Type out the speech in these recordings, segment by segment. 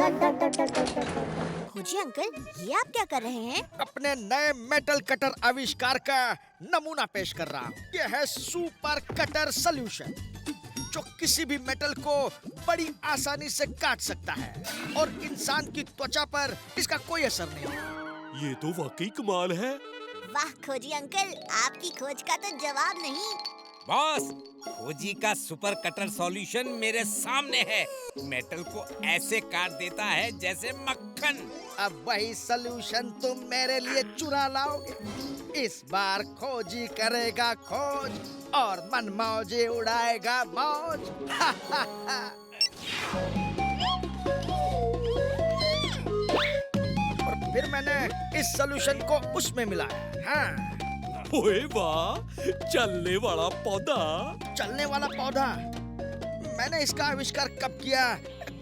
खोजी अंकल, ये आप क्या कर रहे हैं? अपने नए मेटल कटर आविष्कार का नमूना पेश कर रहा हूँ। यह है सुपर कटर सॉल्यूशन, जो किसी भी मेटल को बड़ी आसानी से काट सकता है और इंसान की त्वचा पर इसका कोई असर नहीं। ये तो वाकई कमाल है। वाह खोजी अंकल, आपकी खोज का तो जवाब नहीं। बॉस, खोजी का सुपर कटर सॉल्यूशन मेरे सामने है। मेटल को ऐसे काट देता है जैसे मक्खन। अब वही सॉल्यूशन तुम मेरे लिए चुरा लाओगे। इस बार खोजी करेगा खोज और मनमौजी उड़ाएगा मौज। और फिर मैंने इस सॉल्यूशन को उसमें मिलाया। हाँ, ओए वाह, चलने वाला पौधा। चलने वाला पौधा। मैंने इसका आविष्कार कब किया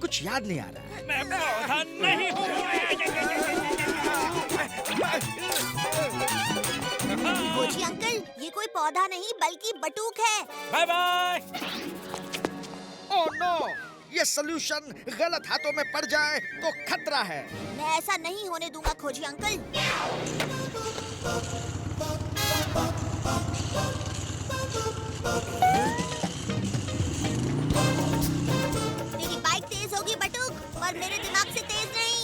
कुछ याद नहीं आ रहा। मैं पौधा नहीं हूँ। खोजी अंकल, ये कोई पौधा नहीं बल्कि बटूक है। Bye bye. ओह नो, ये सॉल्यूशन गलत हाथों में पड़ जाए तो खतरा है। मैं ऐसा नहीं होने दूंगा खोजी अंकल। मेरी बाइक तेज होगी बटूक, पर मेरे दिमाग से तेज नहीं।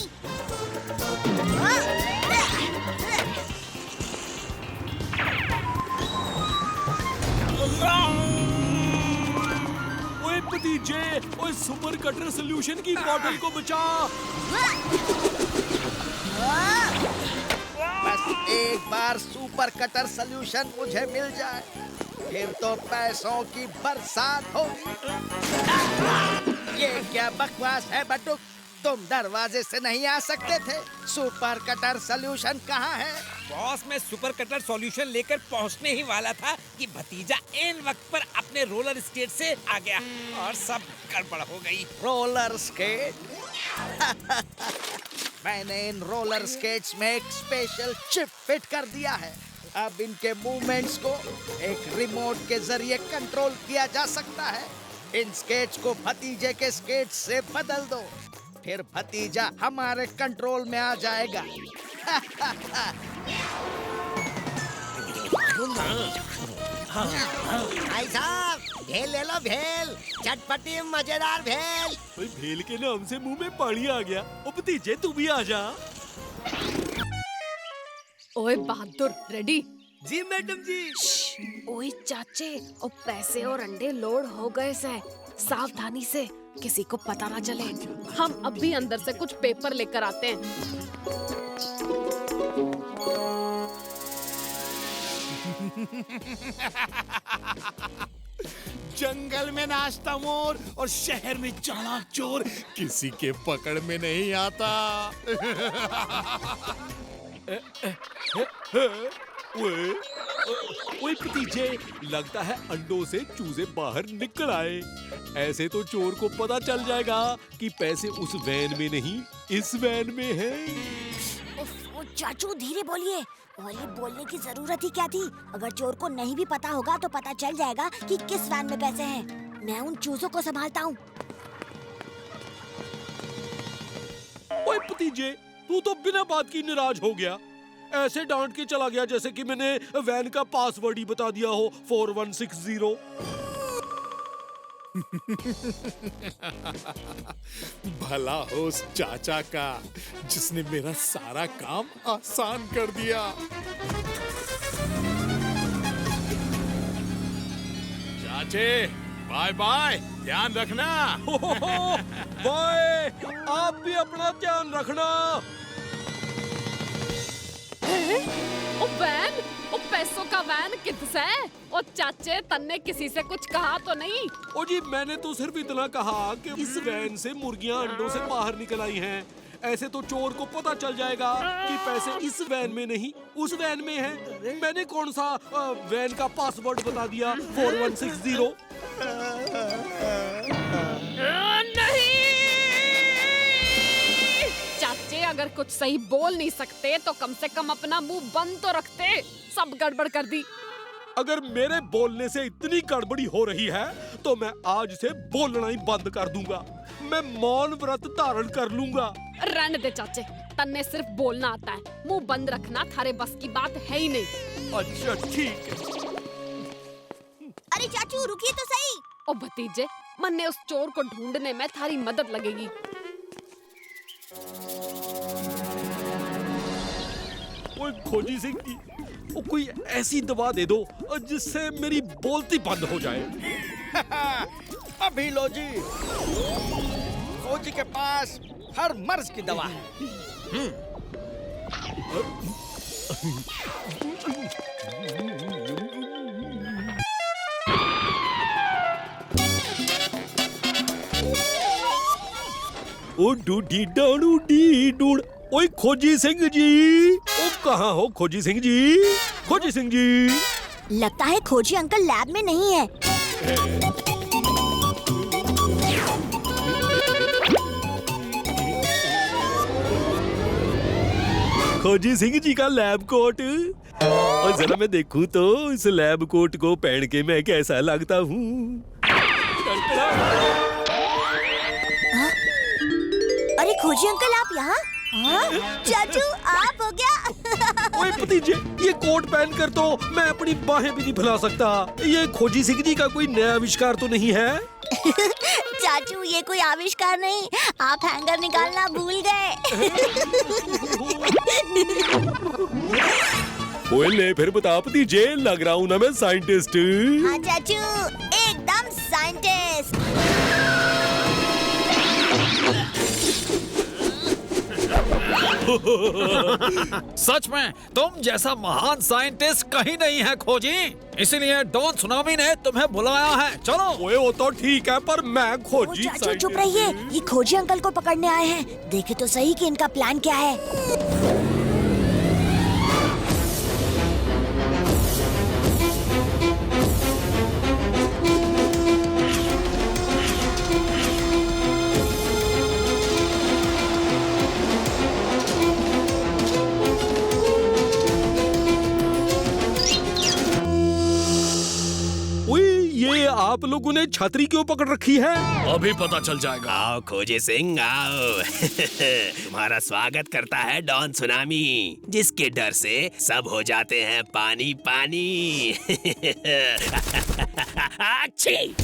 ओए भतीजे, ओए सुपर कटर सॉल्यूशन की बॉटल को बचा। बस एक बार सुपर कटर सॉल्यूशन मुझे मिल जाए, फिर तो पैसों की बरसात होगी। ये क्या बकवास है बटुक? तुम दरवाजे से नहीं आ सकते थे? सुपर कटर सॉल्यूशन कहाँ है? बॉस, मैं सुपर कटर सॉल्यूशन लेकर पहुंचने ही वाला था कि भतीजा ऐन वक्त पर अपने रोलर स्केट से आ गया और सब गड़बड़ हो गई। Roller skate? मैंने इन रोलर स्केट्स में एक स्पेशल चिप फिट कर दिया है। अब इनके मूवमेंट्स को एक रिमोट के जरिए कंट्रोल किया जा सकता है। इन स्केट्स को भतीजे के स्केट्स से बदल दो, फिर भतीजा हमारे कंट्रोल में आ जाएगा। भाई साहब, भेल ले लो भेल, चटपटी मजेदार भेल। ओए भेल के नाम से मुंह में पानी आ गया। ओ भतीजे, तू भी आ जा। ओए बहादुर, रेडी? जी मैडम जी। ओए चाचे, ओ पैसे और अंडे लोड हो गए से, सावधानी से, किसी को पता ना चले। हम अभी अंदर से कुछ पेपर लेकर आते हैं। जंगल में नाचता मोर और शहर में चालाक चोर, किसी के पकड़ में नहीं आता। ओए भतीजे, लगता है अंडों से चूजे बाहर निकल आए। ऐसे तो चोर को पता चल जाएगा कि पैसे उस वैन में नहीं, इस वैन में है। ओ चाचू, धीरे बोलिए। और ये बोलने की जरूरत ही क्या थी? अगर चोर को नहीं भी पता होगा तो पता चल जाएगा कि किस वैन में पैसे हैं। मैं उन चूजों को संभालता हूँ। ओए भतीजे, तू तो बिना बात की नाराज हो गया। ऐसे डांट के चला गया जैसे कि मैंने वैन का पासवर्ड ही बता दिया हो, 4160। भला हो उस चाचा का, जिसने मेरा सारा काम आसान कर दिया। चाचे, बाय बाय, ध्यान रखना। बाय, आप भी अपना ध्यान रखना। ओ वैन, ओ पैसों का वैन किधर है? ओ चाचे, तन्ने किसी से कुछ कहा तो नहीं? ओ जी, मैंने तो सिर्फ इतना कहा कि इस वैन से मुर्गियां अंडों से बाहर निकल आई हैं। ऐसे तो चोर को पता चल जाएगा कि पैसे इस वैन में नहीं, उस वैन में हैं। मैंने कौन सा वैन का पासवर्ड बता दिया, 4160। नहीं चाचे, अगर कुछ सही बोल नहीं सकते तो कम से कम अपना मुंह बंद तो रखते। सब गड़बड़ कर दी। अगर मेरे बोलने से इतनी गड़बड़ी हो रही है तो मैं आज से बोलना ही बंद कर दूंगा। मैं मौन व्रत धारण कर लूंगा। रहने दे चाचे, तन्ने सिर्फ बोलना आता है, मुंह बंद रखना थारे बस की बात है ही नहीं। अच्छा ठीक है। अरे चाचू रुकिए तो सही। ओ भतीजे, मन्ने उस चोर को ढूंढने में थारी मदद लगेगी। ओए खोजी सिंह जी, ओ कोई ऐसी दवा दे दो जिससे मेरी बोलती बंद हो जाए। अभी लो जी। खोजी के पास हर मर्ज की दवा है। ओ डूडी डाडू डी डूड। ओए खोजी सिंह जी, ओ कहाँ हो खोजी सिंह जी? खोजी सिंह जी। लगता है खोजी अंकल लैब में नहीं है। खोजी सिंह जी का लैब कोट, और जरा मैं देखूं तो इस लैब कोट को पहन के मैं कैसा लगता हूँ। अरे खोजी अंकल आप यहाँ? चाचू आप हो गया। ओए भतीजे, ये कोट पहन कर तो मैं अपनी बाहें भी नहीं फैला सकता। ये खोजी सिंह जी का कोई नया आविष्कार तो नहीं है? चाचू ये कोई आविष्कार नहीं, आप हैंगर निकालना भूल गए। ओए ले फिर बता भतीजे, लग रहा हूँ ना मैं साइंटिस्ट? हाँ चाचू, एकदम साइंटिस्ट। सच में तुम जैसा महान साइंटिस्ट कहीं नहीं है खोजी, इसीलिए डॉन सुनामी ने तुम्हें बुलाया है। चलो। ओए वो तो ठीक है, पर मैं खोजी चाचू चुप रहिए, ये खोजी अंकल को पकड़ने आए हैं। देखे तो सही कि इनका प्लान क्या है। आप लोगों ने छतरी क्यों पकड़ रखी है? अभी पता चल जाएगा। आओ खोजी सिंह आओ। तुम्हारा स्वागत करता है डॉन सुनामी, जिसके डर से सब हो जाते हैं पानी पानी। अच्छी।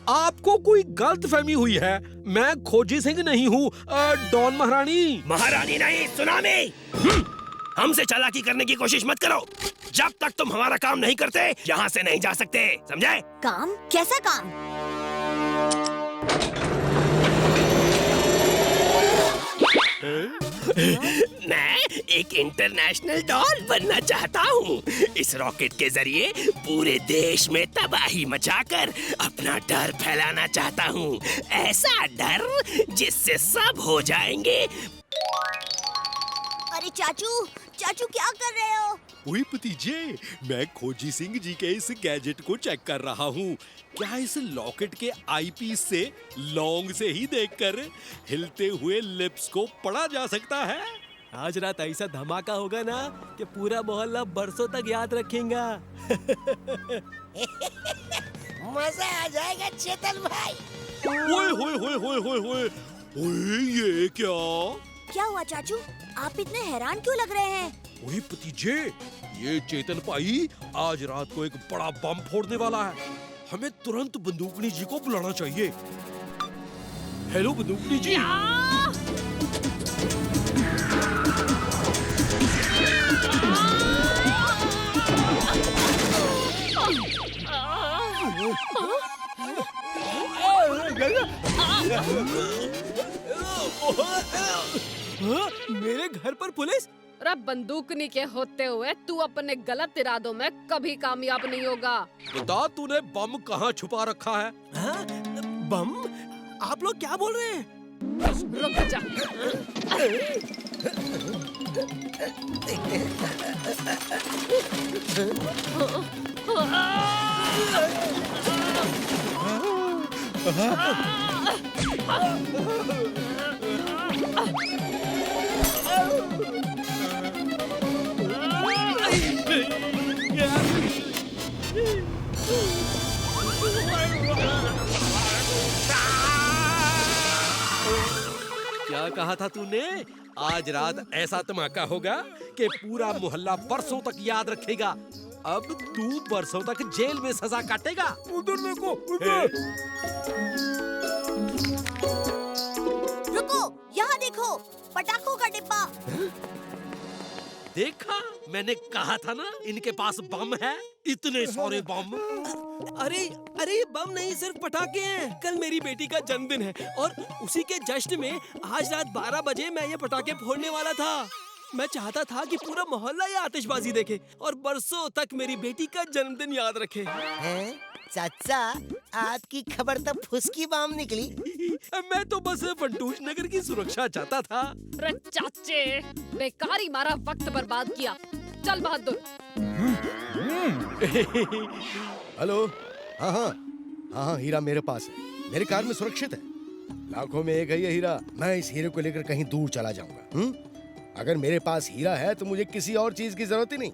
आपको कोई गलतफहमी हुई है, मैं खोजी सिंह नहीं हूँ, डॉन महारानी। महारानी नहीं, सुनामी। हमसे चालाकी करने की कोशिश मत करो। जब तक तुम हमारा काम नहीं करते यहाँ से नहीं जा सकते, समझे? काम? कैसा काम? मैं एक इंटरनेशनल डॉन बनना चाहता हूँ। इस रॉकेट के जरिए पूरे देश में तबाही मचाकर अपना डर फैलाना चाहता हूँ। ऐसा डर जिससे सब हो जाएंगे। अरे चाचू, चाचू क्या कर रहे हो? ओए भतीजे, मैं खोजी सिंह जी के इस गैजेट को चेक कर रहा हूँ। क्या इस लॉकेट के आईपीस से लौंग से ही देखकर हिलते हुए लिप्स को पढ़ा जा सकता है? आज रात ऐसा धमाका होगा ना कि पूरा मोहल्ला बरसों तक याद रखेगा। मजा आ जाएगा चेतन भाई। ओए होए होए होए होए होए, ओए ये क्या? क्या हुआ चाचू, आप इतने हैरान क्यों लग रहे हैं? ओए भतीजे, ये चेतन भाई आज रात को एक बड़ा बम फोड़ने वाला है। हमें तुरंत बंदूकनी जी को बुलाना चाहिए। हेलो बंदूकनी जी। मेरे घर पर पुलिस? अरे बंदूकनी के होते हुए तू अपने गलत इरादों में कभी कामयाब नहीं होगा। बता, तूने बम कहाँ छुपा रखा है? हाँ? बम? आप लोग क्या बोल रहे हैं? रुक जा। क्या कहा था तूने? आज रात ऐसा धमाका होगा कि पूरा मोहल्ला बरसों तक याद रखेगा। अब तू बरसों तक जेल में सजा काटेगा। उधर देखो, उधर। रुको, यहाँ देखो, पटाखों का डिब्बा। देखा, मैंने कहा था ना इनके पास बम है। इतने सारे बम। अरे अरे ये बम नहीं, सिर्फ पटाखे हैं। कल मेरी बेटी का जन्मदिन है और उसी के जश्न में आज रात 12 बजे मैं ये पटाखे फोड़ने वाला था। मैं चाहता था कि पूरा मोहल्ला ये आतिशबाजी देखे और बरसों तक मेरी बेटी का जन्मदिन याद रखे। हैं? चाचा, आपकी खबर तो फुसकी बम निकली। मैं तो बस फंटूश नगर की सुरक्षा चाहता था। अरे चाचे, बेकार ही मारा वक्त बर्बाद किया। चल बहादुर। हेलो। हाँ, हीरा मेरे पास है। मेरी कार में सुरक्षित है। लाखों में एक है ये हीरा। मैं इस हीरे को लेकर कहीं दूर चला जाऊंगा। अगर मेरे पास हीरा है तो मुझे किसी और चीज की जरूरत ही नहीं।